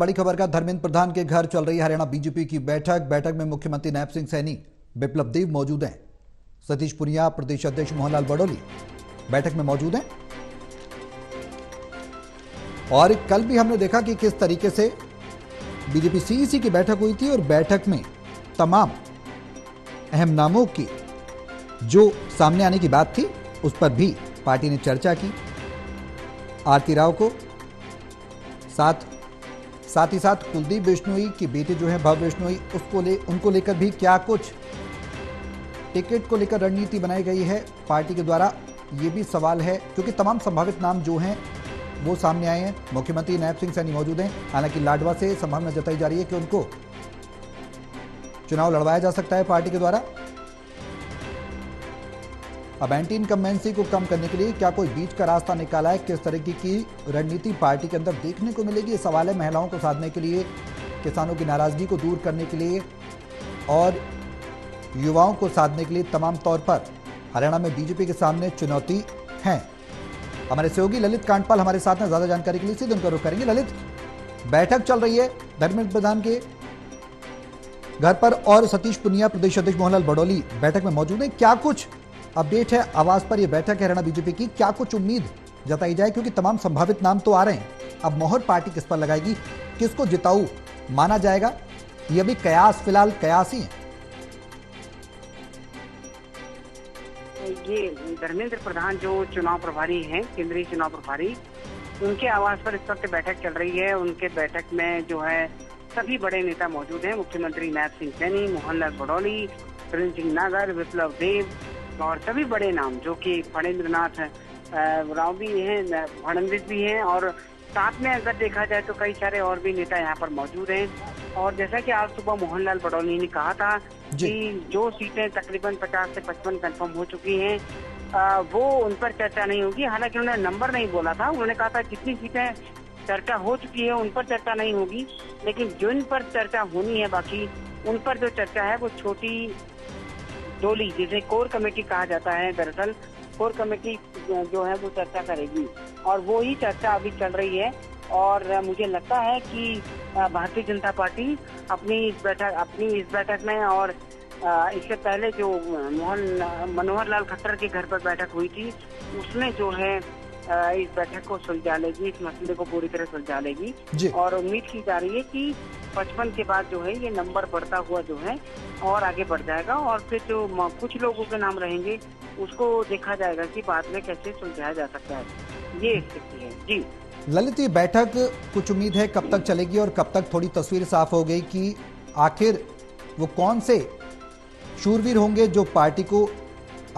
बड़ी खबर का धर्मेंद्र प्रधान के घर चल रही हरियाणा बीजेपी की बैठक में मुख्यमंत्री नायब सिंह सैनी, बिप्लब देब मौजूद हैं। सतीश पुनिया, प्रदेश अध्यक्ष मोहनलाल बडोली बैठक में मौजूद हैं। और कल भी हमने देखा कि किस तरीके से बीजेपी सीईसी की बैठक हुई थी और बैठक में तमाम अहम नामों की जो सामने आने की बात थी उस पर भी पार्टी ने चर्चा की। आरती राव को साथ ही साथ कुलदीप बिश्नोई की बेटी जो है भव्य बिश्नोई, उनको लेकर भी क्या कुछ टिकट को लेकर रणनीति बनाई गई है पार्टी के द्वारा, ये भी सवाल है, क्योंकि तमाम संभावित नाम जो हैं वो सामने आए हैं। मुख्यमंत्री नायब सिंह सैनी मौजूद हैं। हालांकि लाडवा से संभावना जताई जा रही है कि उनको चुनाव लड़वाया जा सकता है पार्टी के द्वारा। अब एंटी इनकम्बेंसी को कम करने के लिए क्या कोई बीच का रास्ता निकाला है, किस तरह की रणनीति पार्टी के अंदर देखने को मिलेगी, ये सवाल है। महिलाओं को साधने के लिए, किसानों की नाराजगी को दूर करने के लिए और युवाओं को साधने के लिए तमाम तौर पर हरियाणा में बीजेपी के सामने चुनौती है। हमारे सहयोगी ललित कांडपाल हमारे साथ हैं, ज्यादा जानकारी के लिए सीधे उनका रुख करेंगे। ललित, बैठक चल रही है धर्मेंद्र प्रधान के घर पर और सतीश पुनिया, प्रदेश अध्यक्ष मोहनलाल बडोली बैठक में मौजूद है। क्या कुछ अपडेट है आवाज पर? यह बैठक है हरियाणा बीजेपी की, क्या कुछ उम्मीद जताई जाए, क्योंकि तमाम संभावित नाम तो आ रहे हैं। अब मोहर पार्टी किस पर लगाएगी, किसको जिताऊ माना जाएगा, यह भी कयास, फिलहाल कयास ही है। ये धर्मेंद्र प्रधान जो चुनाव प्रभारी हैं, केंद्रीय चुनाव प्रभारी, उनके आवास पर इस वक्त बैठक चल रही है। उनके बैठक में जो है सभी बड़े नेता मौजूद हैं। मुख्यमंत्री नायब सिंह सैनी, मोहनलाल बडोली, सुरेंद्र सिंह नागर, बिप्लब देब और सभी बड़े नाम, जो कि फणेंद्र नाथ राव भी हैं, फडणवीस भी हैं, और साथ में अगर देखा जाए तो कई सारे और भी नेता यहाँ पर मौजूद हैं। और जैसा कि आज सुबह मोहनलाल बडोली ने कहा था कि जो सीटें तकरीबन 50 से 55 कंफर्म हो चुकी हैं, वो उन पर चर्चा नहीं होगी। हालांकि उन्होंने नंबर नहीं बोला था, उन्होंने कहा था जितनी सीटें चर्चा हो चुकी है उन पर चर्चा नहीं होगी, लेकिन जिन पर चर्चा होनी है बाकी उन पर जो चर्चा है वो छोटी डोली, जिसे कोर कमेटी कहा जाता है, दरअसल कोर कमेटी जो है वो चर्चा करेगी और वो ही चर्चा अभी चल रही है। और मुझे लगता है कि भारतीय जनता पार्टी अपनी इस बैठक में और इससे पहले जो मनोहर लाल खट्टर के घर पर बैठक हुई थी, उसमें जो है इस बैठक को सुलझा लेगी, इस मसले को पूरी तरह सुलझा लेगी। और उम्मीद की जा रही है कि 55 के बाद जो है ये नंबर बढ़ता हुआ जो है और आगे बढ़ जाएगा और फिर जो कुछ लोगों के नाम रहेंगे उसको देखा जाएगा कि बाद में कैसे सुलझाया जा सकता है। ये स्थिति है। जी ललित, ये बैठक कुछ उम्मीद है कब तक चलेगी और कब तक थोड़ी तस्वीर साफ हो गई कि आखिर वो कौन से शूरवीर होंगे जो पार्टी को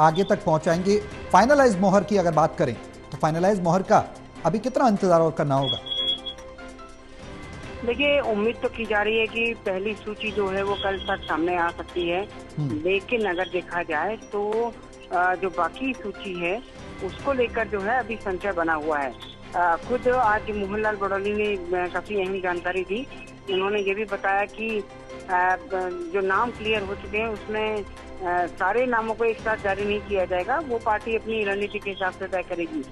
आगे तक पहुंचाएंगे? फाइनलाइज मोहर की अगर बात करें तो फाइनलाइज मोहर का अभी कितना इंतजार और करना होगा? देखिए, उम्मीद तो की जा रही है कि पहली सूची जो है वो कल तक सामने आ सकती है, लेकिन अगर देखा जाए तो जो बाकी सूची है उसको लेकर जो है अभी संशय बना हुआ है। खुद आज मोहनलाल बडोली ने काफी अहम जानकारी दी। उन्होंने ये भी बताया कि जो नाम क्लियर हो चुके हैं उसमें सारे नामों को एक साथ जारी नहीं किया जाएगा, वो पार्टी अपनी रणनीति के हिसाब से तय करेगी।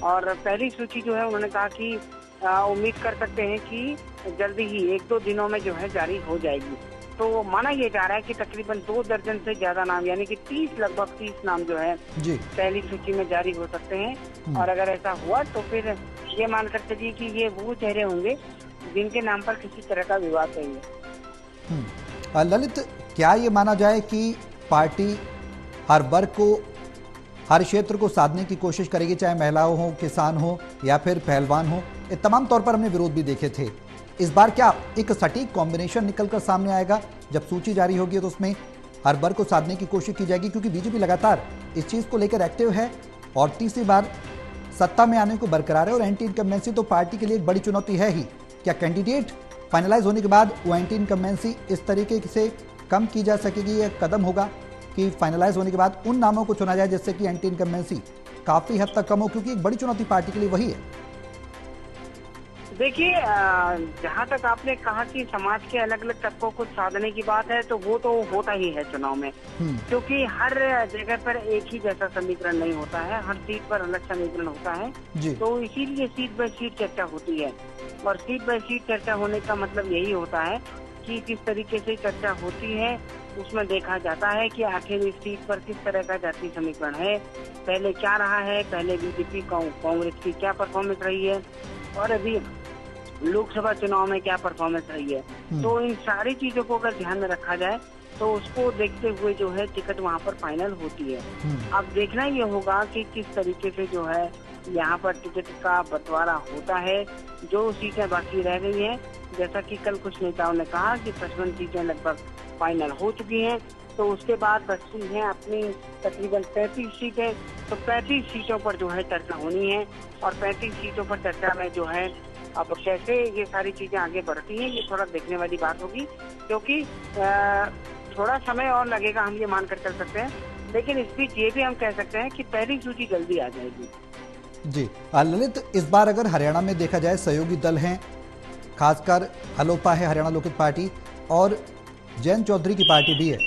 और पहली सूची जो है उन्होंने कहा कि उम्मीद कर सकते हैं कि जल्दी ही 1-2 दिनों में जो है जारी हो जाएगी। तो माना यह जा रहा है कि तकरीबन 2 दर्जन से ज्यादा नाम, यानी कि लगभग 30 नाम जो है पहली सूची में जारी हो सकते हैं। और अगर ऐसा हुआ तो फिर ये मानकर चलिए कि ये वो चेहरे होंगे जिनके नाम पर किसी तरह का विवाद नहीं है। ललित, क्या ये माना जाए कि पार्टी हर वर्ग को, हर क्षेत्र को साधने की कोशिश करेगी, चाहे महिलाओं हो, किसान हो या फिर पहलवान हो? ये तमाम तौर पर हमने विरोध भी देखे थे। इस बार क्या एक सटीक कॉम्बिनेशन निकलकर सामने आएगा? जब सूची जारी होगी तो उसमें हर वर्ग को साधने की कोशिश की जाएगी, क्योंकि बीजेपी लगातार इस चीज को लेकर एक्टिव है और तीसरी बार सत्ता में आने को बरकरार है। और एंटी इनकम्बेंसी तो पार्टी के लिए एक बड़ी चुनौती है ही। क्या कैंडिडेट फाइनलाइज होने के बाद वो एंटी इनकम्बेंसी इस तरीके से कम की जा सकेगी? यह कदम होगा कि फाइनलाइज होने के बाद उन नामों को चुना जाए जिससे कि एंटी इनकम्बेंसी काफी हद तक कम हो, क्योंकि एक बड़ी चुनौती पार्टी के लिए वही है। देखिए, जहाँ तक आपने कहा कि समाज के अलग अलग तबकों को साधने की बात है, तो वो तो होता ही है चुनाव में, क्योंकि हर जगह पर एक ही जैसा समीकरण नहीं होता है, हर सीट पर अलग समीकरण होता है। तो इसीलिए सीट बाय सीट चर्चा होती है, और सीट बाय सीट चर्चा होने का मतलब यही होता है कि किस तरीके से चर्चा होती है, उसमें देखा जाता है कि आखिर इस सीट पर किस तरह का जातीय समीकरण है, पहले क्या रहा है, पहले बीजेपी कांग्रेस की क्या परफॉर्मेंस रही है, और अभी लोकसभा चुनाव में क्या परफॉर्मेंस रही है। तो इन सारी चीजों को अगर ध्यान में रखा जाए तो उसको देखते हुए जो है टिकट वहाँ पर फाइनल होती है। अब देखना ये होगा कि किस तरीके से जो है यहाँ पर टिकट का बंटवारा होता है। जो सीटें बाकी रह गई हैं, जैसा कि कल कुछ नेताओं ने कहा कि 55 सीटें लगभग फाइनल हो चुकी हैं, तो उसके बाद बची हैं अपनी तकरीबन 35 सीटें। तो 35 सीटों पर जो है चर्चा होनी है, और 35 सीटों पर चर्चा में जो है अब कैसे ये सारी चीजें आगे बढ़ती हैं, ये थोड़ा देखने वाली बात होगी, क्योंकि थोड़ा समय और लगेगा, हम ये मानकर चल सकते हैं। लेकिन इस बीच ये भी हम कह सकते हैं कि पहली सूची जल्दी आ जाएगी। जी ललित, इस बार अगर हरियाणा में देखा जाए सहयोगी दल हैं, खासकर हलोपा है, हरियाणा लोकहित पार्टी, और जयंत चौधरी की पार्टी भी है,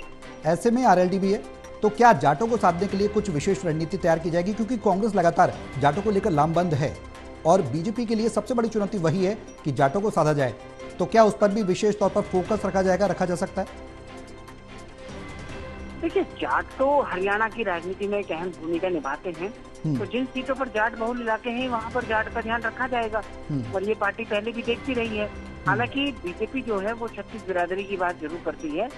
ऐसे में आरएलडी भी है, तो क्या जाटों को साधने के लिए कुछ विशेष रणनीति तैयार की जाएगी? क्योंकि कांग्रेस लगातार जाटों को लेकर लामबंद है और बीजेपी के लिए सबसे बड़ी चुनौती वही है कि जाटों को साधा जाए, तो क्या उस पर भी विशेष तौर पर फोकस रखा जा सकता है? देखिए, जाट तो हरियाणा की राजनीति में एक अहम भूमिका निभाते हैं, तो जिन सीटों पर जाट बहुल इलाके हैं वहाँ पर जाट का ध्यान रखा जाएगा, और ये पार्टी पहले भी देखती रही है। हालांकि बीजेपी जो है वो 36 बिरादरी की बात जरूर करती है,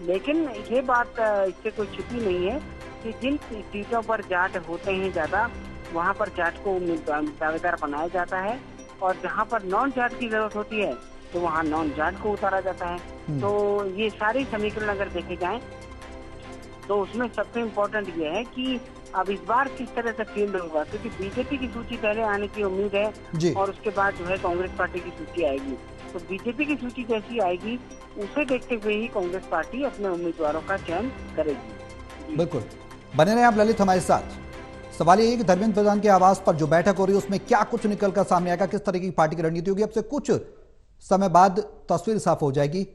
लेकिन ये बात इससे कोई छुपी नहीं है कि जिन सीटों पर जाट होते हैं ज्यादा, वहाँ पर जाट को दावेदार बनाया जाता है, और जहाँ पर नॉन जाट की जरूरत होती है तो वहाँ नॉन जाट को उतारा जाता है। तो ये सारे समीकरण अगर देखे जाएं तो उसमें सबसे इम्पोर्टेंट ये है कि अब इस बार किस तरह से फील्ड होगा, क्योंकि बीजेपी की सूची पहले आने की उम्मीद है, और उसके बाद जो है कांग्रेस पार्टी की सूची आएगी। तो बीजेपी की सूची जैसी आएगी, उसे देखते हुए ही कांग्रेस पार्टी अपने उम्मीदवारों का चयन करेगी। बिल्कुल, बने रहे आप ललित हमारे साथ। सवाल ये है कि धर्मेंद्र प्रधान के आवास पर जो बैठक हो रही है उसमें क्या कुछ निकल कर सामने आएगा, किस तरह की पार्टी की रणनीति होगी, अब से कुछ समय बाद तस्वीर साफ हो जाएगी।